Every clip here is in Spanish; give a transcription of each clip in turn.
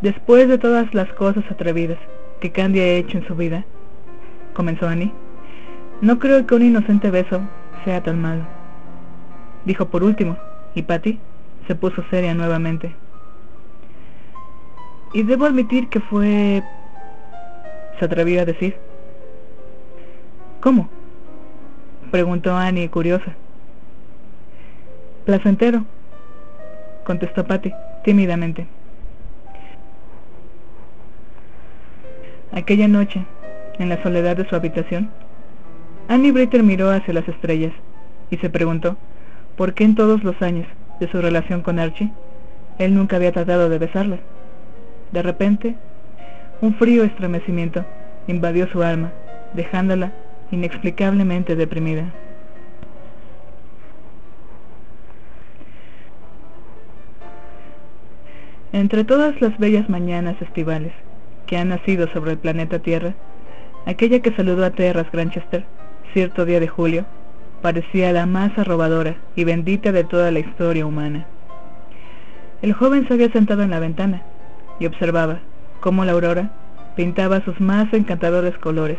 Después de todas las cosas atrevidas que Candy ha hecho en su vida, comenzó Annie, no creo que un inocente beso sea tan malo, dijo por último, y Patty se puso seria nuevamente. Y debo admitir que fue... se atrevió a decir. ¿Cómo?, preguntó Annie curiosa. Placentero, contestó Patty tímidamente. Aquella noche, en la soledad de su habitación, Annie Britter miró hacia las estrellas y se preguntó por qué en todos los años de su relación con Archie, él nunca había tratado de besarla. De repente, un frío estremecimiento invadió su alma, dejándola inexplicablemente deprimida. Entre todas las bellas mañanas estivales que han nacido sobre el planeta Tierra, aquella que saludó a Terras Granchester cierto día de julio parecía la más arrobadora y bendita de toda la historia humana. El joven se había sentado en la ventana y observaba cómo la aurora pintaba sus más encantadores colores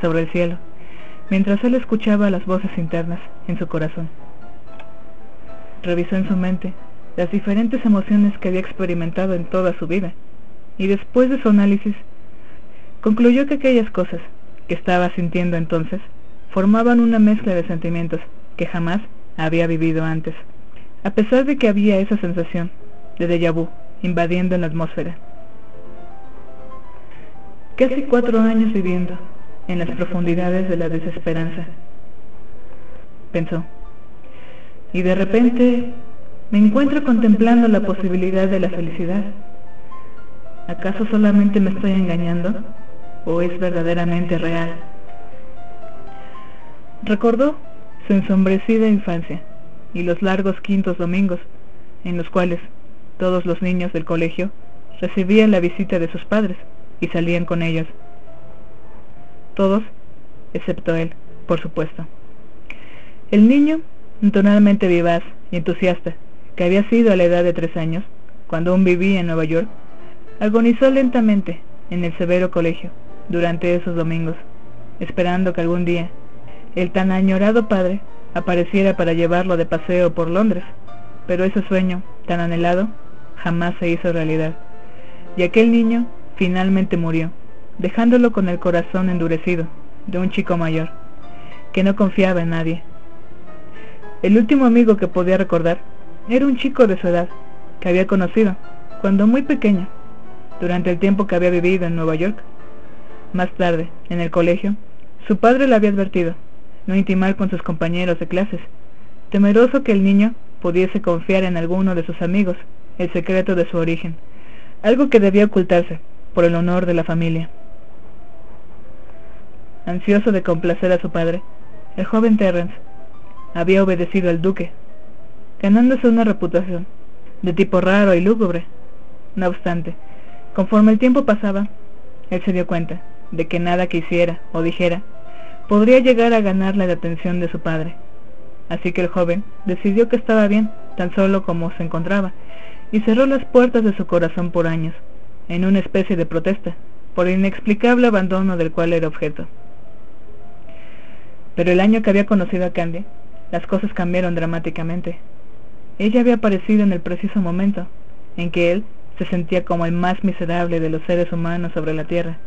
sobre el cielo, mientras él escuchaba las voces internas en su corazón. Revisó en su mente las diferentes emociones que había experimentado en toda su vida, y después de su análisis, concluyó que aquellas cosas que estaba sintiendo entonces formaban una mezcla de sentimientos que jamás había vivido antes, a pesar de que había esa sensación de déjà vu invadiendo en la atmósfera. Casi 4 años viviendo en las profundidades de la desesperanza, pensó, y de repente me encuentro contemplando la posibilidad de la felicidad. ¿Acaso solamente me estoy engañando o es verdaderamente real? Recordó su ensombrecida infancia y los largos quintos domingos en los cuales todos los niños del colegio recibían la visita de sus padres y salían con ellos. Todos, excepto él, por supuesto. El niño, tonalmente vivaz y entusiasta, que había sido a la edad de 3 años, cuando aún vivía en Nueva York, agonizó lentamente en el severo colegio durante esos domingos, esperando que algún día el tan añorado padre apareciera para llevarlo de paseo por Londres, pero ese sueño tan anhelado jamás se hizo realidad, y aquel niño finalmente murió, dejándolo con el corazón endurecido de un chico mayor, que no confiaba en nadie. El último amigo que podía recordar era un chico de su edad, que había conocido cuando muy pequeño, durante el tiempo que había vivido en Nueva York. Más tarde, en el colegio, su padre le había advertido no intimar con sus compañeros de clases, temeroso que el niño pudiese confiar en alguno de sus amigos el secreto de su origen, algo que debía ocultarse por el honor de la familia. Ansioso de complacer a su padre, el joven Terrence había obedecido al duque, ganándose una reputación de tipo raro y lúgubre. No obstante, conforme el tiempo pasaba, él se dio cuenta de que nada que hiciera o dijera podría llegar a ganarle la atención de su padre. Así que el joven decidió que estaba bien tan solo como se encontraba, y cerró las puertas de su corazón por años, en una especie de protesta por el inexplicable abandono del cual era objeto. Pero el año que había conocido a Candy, las cosas cambiaron dramáticamente. Ella había aparecido en el preciso momento en que él se sentía como el más miserable de los seres humanos sobre la tierra,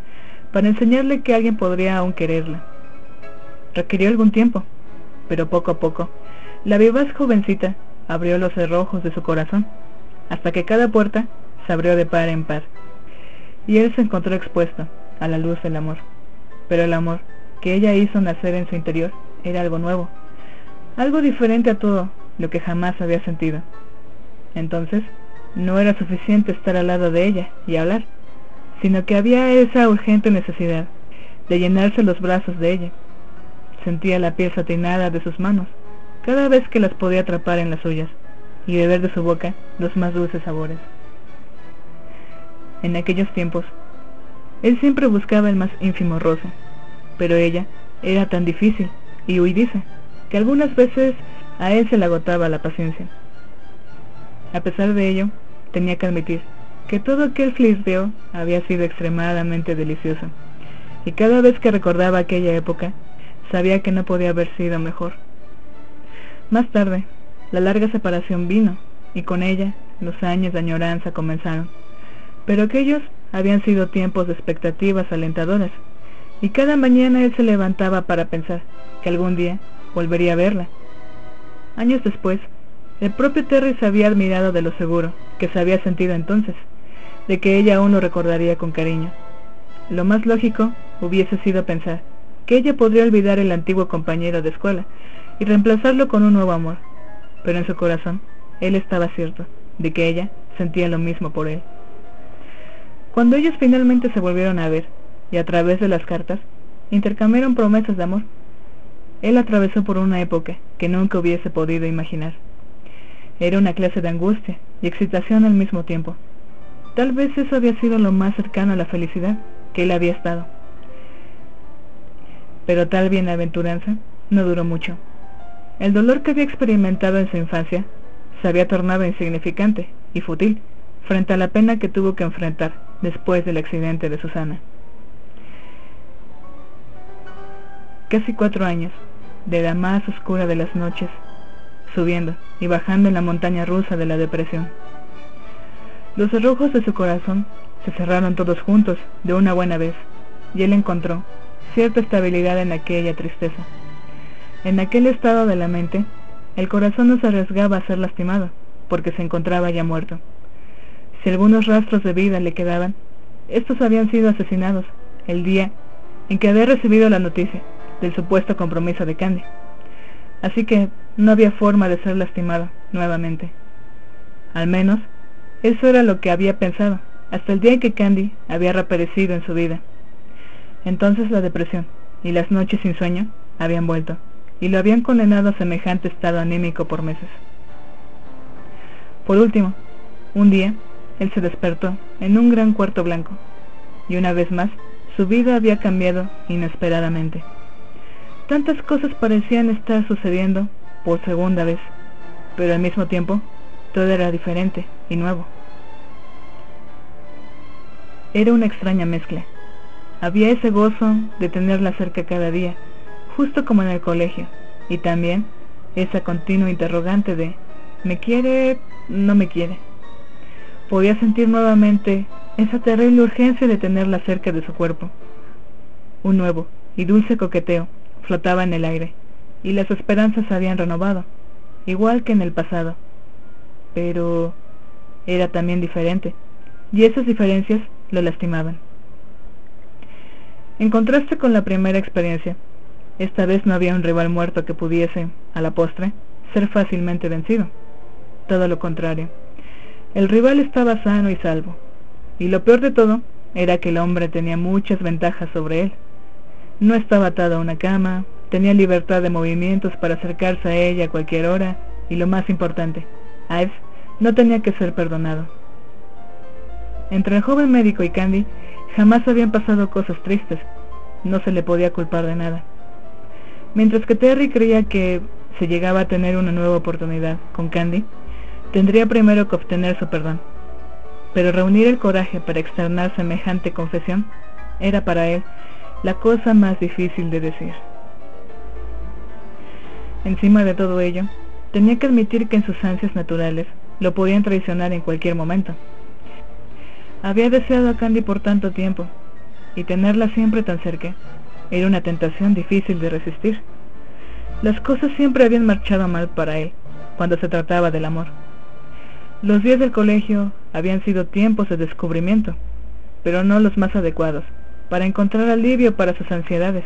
para enseñarle que alguien podría aún quererla. Requirió algún tiempo, pero poco a poco, la vivaz jovencita abrió los cerrojos de su corazón, hasta que cada puerta se abrió de par en par, y él se encontró expuesto a la luz del amor. Pero el amor que ella hizo nacer en su interior era algo nuevo, algo diferente a todo lo que jamás había sentido. Entonces, no era suficiente estar al lado de ella y hablar, sino que había esa urgente necesidad de llenarse los brazos de ella. Sentía la piel satinada de sus manos cada vez que las podía atrapar en las suyas y beber de su boca los más dulces sabores. En aquellos tiempos, él siempre buscaba el más ínfimo roce, pero ella era tan difícil y huidiza que algunas veces a él se le agotaba la paciencia. A pesar de ello, tenía que admitir que todo aquel flisbeo había sido extremadamente delicioso, y cada vez que recordaba aquella época, sabía que no podía haber sido mejor. Más tarde, la larga separación vino, y con ella los años de añoranza comenzaron, pero aquellos habían sido tiempos de expectativas alentadoras, y cada mañana él se levantaba para pensar que algún día volvería a verla. Años después, el propio Terry se había admirado de lo seguro que se había sentido entonces, de que ella aún lo recordaría con cariño. Lo más lógico hubiese sido pensar que ella podría olvidar el antiguo compañero de escuela y reemplazarlo con un nuevo amor, pero en su corazón él estaba cierto de que ella sentía lo mismo por él. Cuando ellos finalmente se volvieron a ver, y a través de las cartas, intercambiaron promesas de amor, él atravesó por una época que nunca hubiese podido imaginar. Era una clase de angustia y excitación al mismo tiempo. Tal vez eso había sido lo más cercano a la felicidad que él había estado. Pero tal bienaventuranza no duró mucho. El dolor que había experimentado en su infancia se había tornado insignificante y fútil frente a la pena que tuvo que enfrentar después del accidente de Susana. Casi 4 años, de la más oscura de las noches, subiendo y bajando en la montaña rusa de la depresión. Los cerrojos de su corazón se cerraron todos juntos de una buena vez, y él encontró cierta estabilidad en aquella tristeza. En aquel estado de la mente, el corazón no se arriesgaba a ser lastimado, porque se encontraba ya muerto. Si algunos rastros de vida le quedaban, estos habían sido asesinados el día en que había recibido la noticia del supuesto compromiso de Candy. Así que no había forma de ser lastimado nuevamente. Al menos, eso era lo que había pensado, hasta el día en que Candy había reaparecido en su vida. Entonces la depresión y las noches sin sueño habían vuelto, y lo habían condenado a semejante estado anímico por meses. Por último, un día, él se despertó en un gran cuarto blanco, y una vez más, su vida había cambiado inesperadamente. Tantas cosas parecían estar sucediendo por segunda vez, pero al mismo tiempo, todo era diferente y nuevo. Era una extraña mezcla. Había ese gozo de tenerla cerca cada día, justo como en el colegio, y también esa continua interrogante de ¿me quiere? ¿No me quiere? Podía sentir nuevamente esa terrible urgencia de tenerla cerca de su cuerpo. Un nuevo y dulce coqueteo flotaba en el aire, y las esperanzas se habían renovado, igual que en el pasado. Pero era también diferente, y esas diferencias lo lastimaban. En contraste con la primera experiencia, esta vez no había un rival muerto que pudiese, a la postre, ser fácilmente vencido. Todo lo contrario, el rival estaba sano y salvo, y lo peor de todo era que el hombre tenía muchas ventajas sobre él. No estaba atado a una cama, tenía libertad de movimientos para acercarse a ella a cualquier hora, y lo más importante, Ives no tenía que ser perdonado. Entre el joven médico y Candy jamás habían pasado cosas tristes, no se le podía culpar de nada. Mientras que Terry creía que, si llegaba a tener una nueva oportunidad con Candy, tendría primero que obtener su perdón. Pero reunir el coraje para externar semejante confesión era para él la cosa más difícil de decir. Encima de todo ello, tenía que admitir que en sus ansias naturales lo podían traicionar en cualquier momento. Había deseado a Candy por tanto tiempo, y tenerla siempre tan cerca era una tentación difícil de resistir. Las cosas siempre habían marchado mal para él cuando se trataba del amor. Los días del colegio habían sido tiempos de descubrimiento, pero no los más adecuados para encontrar alivio para sus ansiedades.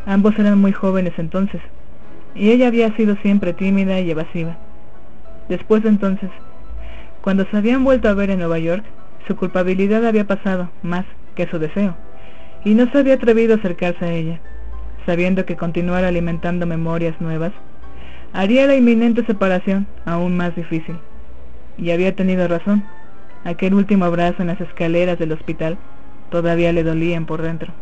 Ambos eran muy jóvenes entonces, y ella había sido siempre tímida y evasiva. Después de entonces, cuando se habían vuelto a ver en Nueva York, su culpabilidad había pasado más que su deseo, y no se había atrevido a acercarse a ella, sabiendo que continuar alimentando memorias nuevas haría la inminente separación aún más difícil. Y había tenido razón. Aquel último abrazo en las escaleras del hospital todavía le dolían por dentro.